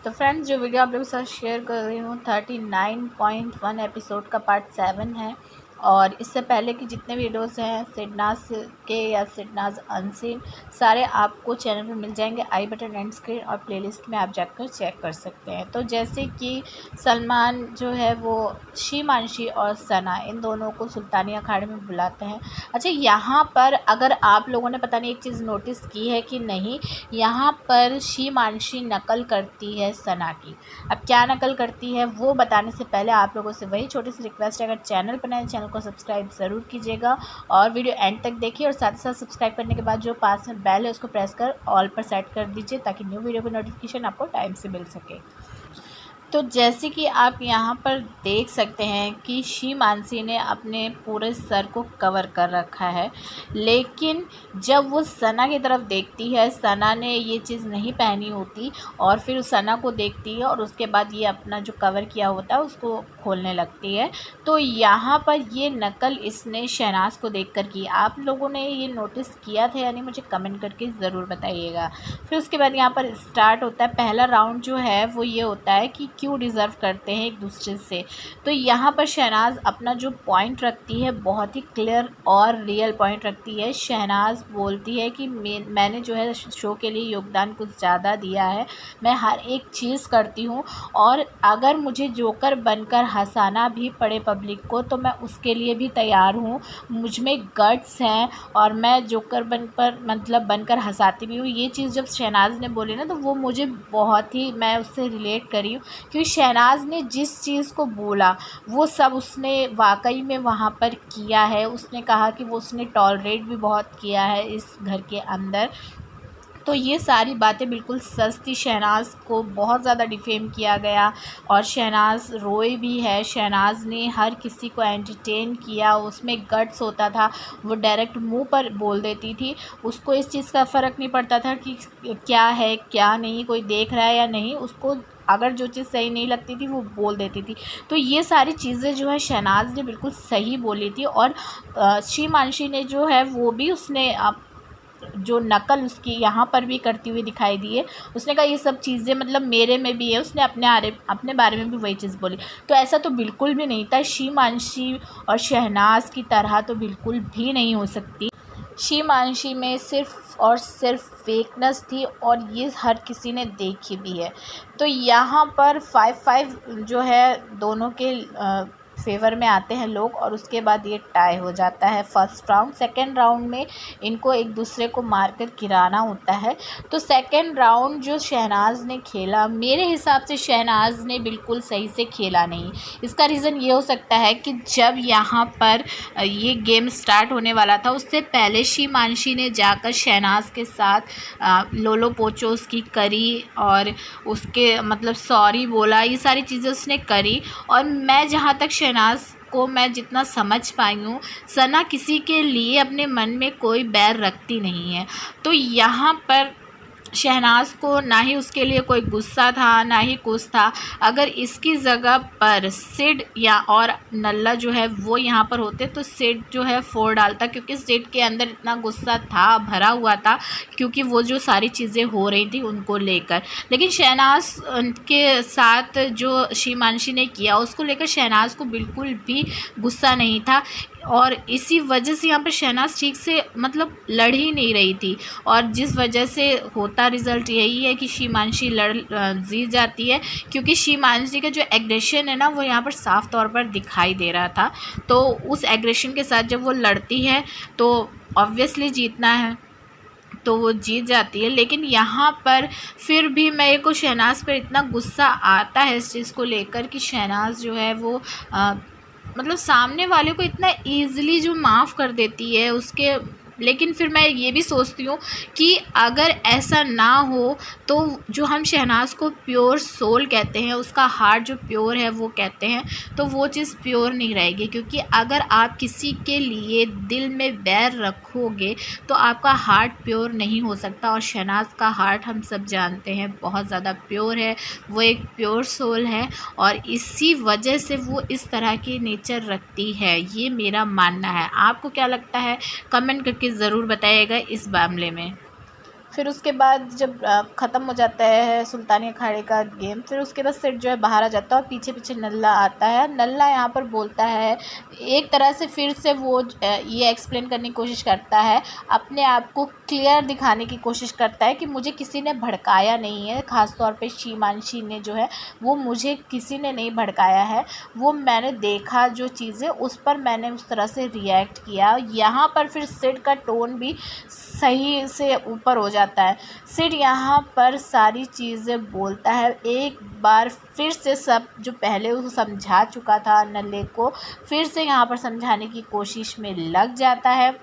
तो फ्रेंड्स, जो वीडियो आप लोगों के साथ शेयर कर रही हूँ 39.1 एपिसोड का पार्ट 7 है। और इससे पहले कि जितने वीडियोस हैं सिडनाज के या सिडनाज अनसीन, सारे आपको चैनल पे मिल जाएंगे। आई बटन एंड स्क्रीन और प्लेलिस्ट में आप जाकर चेक कर सकते हैं। तो जैसे कि सलमान जो है वो शीमांशी और सना, इन दोनों को सुल्तानी अखाड़े में बुलाते हैं। अच्छा, यहाँ पर अगर आप लोगों ने पता नहीं एक चीज़ नोटिस की है कि नहीं, यहाँ पर शीमांशी नकल करती है सना की। अब क्या नकल करती है वो बताने से पहले आप लोगों से वही छोटी सी रिक्वेस्ट है, अगर चैनल पर नए चैनल को सब्सक्राइब ज़रूर कीजिएगा और वीडियो एंड तक देखिए। और साथ ही साथ सब्सक्राइब करने के बाद जो पास में बेल है उसको प्रेस कर ऑल पर सेट कर दीजिए ताकि न्यू वीडियो की नोटिफिकेशन आपको टाइम से मिल सके। तो जैसे कि आप यहाँ पर देख सकते हैं कि शीमांशी ने अपने पूरे सर को कवर कर रखा है, लेकिन जब वो सना की तरफ देखती है, सना ने ये चीज़ नहीं पहनी होती और फिर उस सना को देखती है और उसके बाद ये अपना जो कवर किया होता है उसको खोलने लगती है। तो यहाँ पर ये नकल इसने शहनाज को देखकर की। आप लोगों ने ये नोटिस किया था यानी मुझे कमेंट करके ज़रूर बताइएगा। फिर उसके बाद यहाँ पर स्टार्ट होता है पहला राउंड जो है वो ये होता है कि क्यों डिज़र्व करते हैं एक दूसरे से। तो यहाँ पर शहनाज अपना जो पॉइंट रखती है बहुत ही क्लियर और रियल पॉइंट रखती है। शहनाज बोलती है कि मैंने जो है शो के लिए योगदान कुछ ज़्यादा दिया है, मैं हर एक चीज़ करती हूँ और अगर मुझे जोकर बनकर हंसाना भी पड़े पब्लिक को तो मैं उसके लिए भी तैयार हूँ। मुझ में गट्स हैं और मैं जोकर बनकर हंसाती भी हूँ। ये चीज़ जब शहनाज ने बोली ना तो वो मुझे बहुत ही, मैं उससे रिलेट करी हूँ क्योंकि शहनाज ने जिस चीज़ को बोला वो सब उसने वाकई में वहाँ पर किया है। उसने कहा कि वो उसने टॉलरेट भी बहुत किया है इस घर के अंदर। तो ये सारी बातें बिल्कुल सच थी। शहनाज को बहुत ज़्यादा डिफेम किया गया और शहनाज रोई भी है। शहनाज ने हर किसी को एंटरटेन किया, उसमें गट्स होता था, वो डायरेक्ट मुंह पर बोल देती थी। उसको इस चीज़ का फ़र्क नहीं पड़ता था कि क्या है क्या नहीं, कोई देख रहा है या नहीं। उसको अगर जो चीज़ सही नहीं लगती थी वो बोल देती थी। तो ये सारी चीज़ें जो है शहनाज ने बिल्कुल सही बोली थी। और शीमांशी ने जो है वो भी उसने जो नकल उसकी यहाँ पर भी करती हुई दिखाई दी है। उसने कहा ये सब चीज़ें मतलब मेरे में भी है, उसने अपने बारे में भी वही चीज़ बोली। तो ऐसा तो बिल्कुल भी नहीं था। शीमांशी और शहनाज की तरह तो बिल्कुल भी नहीं हो सकती। शीमांशी में सिर्फ़ और सिर्फ फेकनेस थी और ये हर किसी ने देखी भी है। तो यहाँ पर 5-5 जो है दोनों के फेवर में आते हैं लोग और उसके बाद ये टाई हो जाता है फर्स्ट राउंड। सेकंड राउंड में इनको एक दूसरे को मारकर गिराना होता है। तो सेकंड राउंड जो शहनाज ने खेला, मेरे हिसाब से शहनाज ने बिल्कुल सही से खेला नहीं। इसका रीज़न ये हो सकता है कि जब यहाँ पर ये गेम स्टार्ट होने वाला था उससे पहले शीमांशी ने जाकर शहनाज के साथ लोलो पोचो उसकी करी और उसके मतलब सॉरी बोला, ये सारी चीज़ें उसने करी। और मैं जहाँ तक शहनाज को मैं जितना समझ पाई हूँ, सना किसी के लिए अपने मन में कोई बैर रखती नहीं है। तो यहाँ पर शहनाज को ना ही उसके लिए कोई गुस्सा था ना ही कुछ था। अगर इसकी जगह पर सिड या और नल्ला जो है वो यहाँ पर होते तो सिड जो है फोड़ डालता, क्योंकि सिड के अंदर इतना गुस्सा था, भरा हुआ था, क्योंकि वो जो सारी चीज़ें हो रही थी उनको लेकर। लेकिन शहनाज के साथ जो शीमांशी ने किया उसको लेकर शहनाज को बिल्कुल भी गुस्सा नहीं था और इसी वजह से यहाँ पर शहनाज ठीक से मतलब लड़ ही नहीं रही थी। और जिस वजह से होता रिज़ल्ट यही है कि शीमांशी जीत जाती है, क्योंकि शीमांशी का जो एग्रेशन है ना वो यहाँ पर साफ़ तौर पर दिखाई दे रहा था। तो उस एग्रेशन के साथ जब वो लड़ती है तो ऑब्वियसली जीतना है, तो वो जीत जाती है। लेकिन यहाँ पर फिर भी मेरे को शहनाज पर इतना गुस्सा आता है इस चीज़ को लेकर कि शहनाज जो है वो मतलब सामने वाले को इतना ईज़िली जो माफ़ कर देती है उसके। लेकिन फिर मैं ये भी सोचती हूँ कि अगर ऐसा ना हो तो जो हम शहनाज को प्योर सोल कहते हैं, उसका हार्ट जो प्योर है वो कहते हैं, तो वो चीज़ प्योर नहीं रहेगी। क्योंकि अगर आप किसी के लिए दिल में बैर रखोगे तो आपका हार्ट प्योर नहीं हो सकता। और शहनाज का हार्ट हम सब जानते हैं बहुत ज़्यादा प्योर है, वो एक प्योर सोल है और इसी वजह से वो इस तरह की नेचर रखती है, ये मेरा मानना है। आपको क्या लगता है कमेंट करके ज़रूर बताइएगा इस मामले में। फिर उसके बाद जब ख़त्म हो जाता है सुल्तानी अखाड़े का गेम, फिर उसके बाद सिड जो है बाहर आ जाता है और पीछे पीछे नल्ला आता है। नल्ला यहाँ पर बोलता है, एक तरह से फिर से वो ये एक्सप्लेन करने की कोशिश करता है, अपने आप को क्लियर दिखाने की कोशिश करता है कि मुझे किसी ने भड़काया नहीं है, ख़ास तौर पे शीमांशी ने जो है वो मुझे किसी ने नहीं भड़काया है, वो मैंने देखा जो चीज़ें उस पर मैंने उस तरह से रिएक्ट किया। यहाँ पर फिर सिड का टोन भी सही से ऊपर हो जाता है। सिड यहाँ पर सारी चीज़ें बोलता है, एक बार फिर से सब जो पहले वो समझा चुका था नल्ले को, फिर से यहाँ पर समझाने की कोशिश में लग जाता है।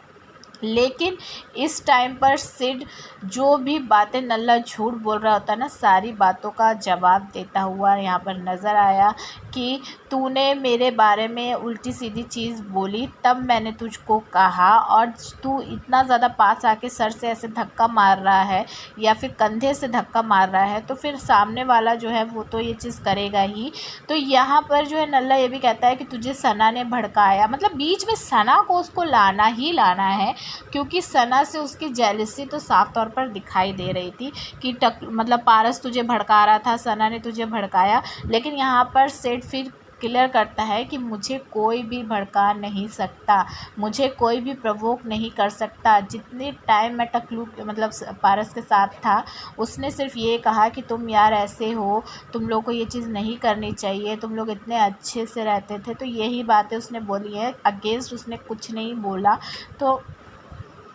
लेकिन इस टाइम पर सिड जो भी बातें नल्ला झूठ बोल रहा होता है ना, सारी बातों का जवाब देता हुआ यहाँ पर नज़र आया कि तूने मेरे बारे में उल्टी सीधी चीज़ बोली, तब मैंने तुझको कहा, और तू इतना ज़्यादा पास आके सर से ऐसे धक्का मार रहा है या फिर कंधे से धक्का मार रहा है, तो फिर सामने वाला जो है वो तो ये चीज़ करेगा ही। तो यहाँ पर जो है नल्ला ये भी कहता है कि तुझे सना ने भड़काया, मतलब बीच में सना को उसको लाना ही लाना है, क्योंकि सना से उसकी जेलसी तो साफ तौर पर दिखाई दे रही थी कि मतलब पारस तुझे भड़का रहा था, सना ने तुझे भड़काया। लेकिन यहाँ पर सिड फिर क्लियर करता है कि मुझे कोई भी भड़का नहीं सकता, मुझे कोई भी प्रवोक नहीं कर सकता। जितने टाइम मैं टकलू मतलब पारस के साथ था, उसने सिर्फ ये कहा कि तुम यार ऐसे हो, तुम लोग को ये चीज़ नहीं करनी चाहिए, तुम लोग इतने अच्छे से रहते थे, तो यही बातें उसने बोली है, अगेंस्ट उसने कुछ नहीं बोला। तो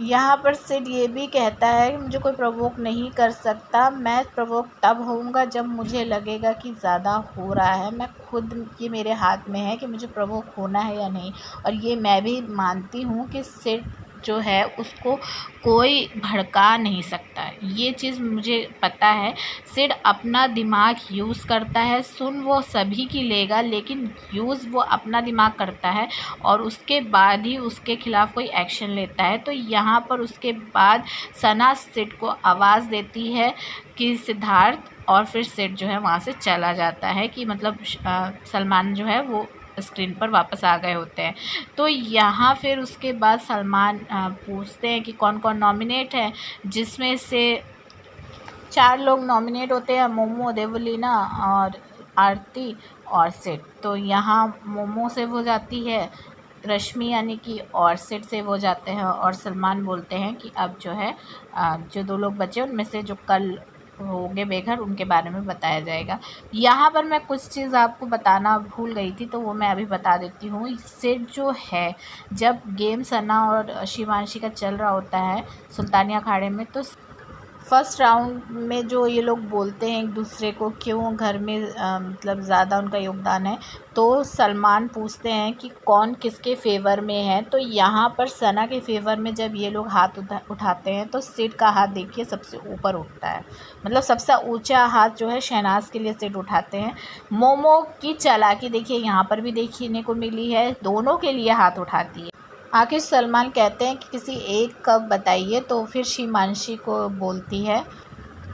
यहाँ पर सिड ये भी कहता है कि मुझे कोई प्रवोक नहीं कर सकता, मैं प्रवोक तब होऊंगा जब मुझे लगेगा कि ज़्यादा हो रहा है, मैं खुद ये मेरे हाथ में है कि मुझे प्रवोक होना है या नहीं। और ये मैं भी मानती हूँ कि सिड जो है उसको कोई भड़का नहीं सकता, ये चीज़ मुझे पता है। सिड अपना दिमाग यूज़ करता है, सुन वो सभी की लेगा, लेकिन यूज़ वो अपना दिमाग करता है और उसके बाद ही उसके ख़िलाफ़ कोई एक्शन लेता है। तो यहाँ पर उसके बाद सना सिड को आवाज़ देती है कि सिद्धार्थ, और फिर सिड जो है वहाँ से चला जाता है कि मतलब सलमान जो है वो स्क्रीन पर वापस आ गए होते हैं। तो यहाँ फिर उसके बाद सलमान पूछते हैं कि कौन कौन नॉमिनेट है, जिसमें से 4 लोग नॉमिनेट होते हैं, मोमो, देवलीना और आरती और सिड। तो यहाँ मोमो सेव हो जाती है, रश्मि यानी कि, और सिड सेव हो जाते हैं, और सलमान बोलते हैं कि अब जो है जो 2 लोग बचे उनमें से जो कल होंगे बेघर उनके बारे में बताया जाएगा। यहाँ पर मैं कुछ चीज़ आपको बताना भूल गई थी, तो वो मैं अभी बता देती हूँ। सिड जो है, जब गेम सना और शिवांशी का चल रहा होता है सुल्तानी अखाड़े में, तो फर्स्ट राउंड में जो ये लोग बोलते हैं एक दूसरे को क्यों घर में मतलब ज़्यादा उनका योगदान है, तो सलमान पूछते हैं कि कौन किसके फेवर में है। तो यहाँ पर सना के फेवर में जब ये लोग हाथ उठाते हैं, तो सिड का हाथ देखिए सबसे ऊपर उठता है, मतलब सबसे ऊंचा हाथ जो है शहनाज के लिए सिड उठाते हैं। मोमो की चालाकी देखिए यहाँ पर भी देखने को मिली है, दोनों के लिए हाथ उठाती है। आखिर सलमान कहते हैं कि किसी एक का बताइए, तो फिर शिमांशी को बोलती है।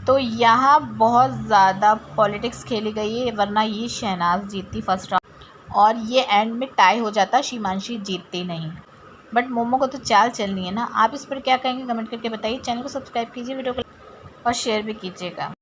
तो यहाँ बहुत ज़्यादा पॉलिटिक्स खेली गई है, वरना ये शहनाज जीतती फर्स्ट राउंड और ये एंड में टाई हो जाता, शिमांशी जीतती नहीं। बट मोमो को तो चाल चलनी है ना। आप इस पर क्या कहेंगे कमेंट करके बताइए। चैनल को सब्सक्राइब कीजिए, वीडियो को और शेयर भी कीजिएगा।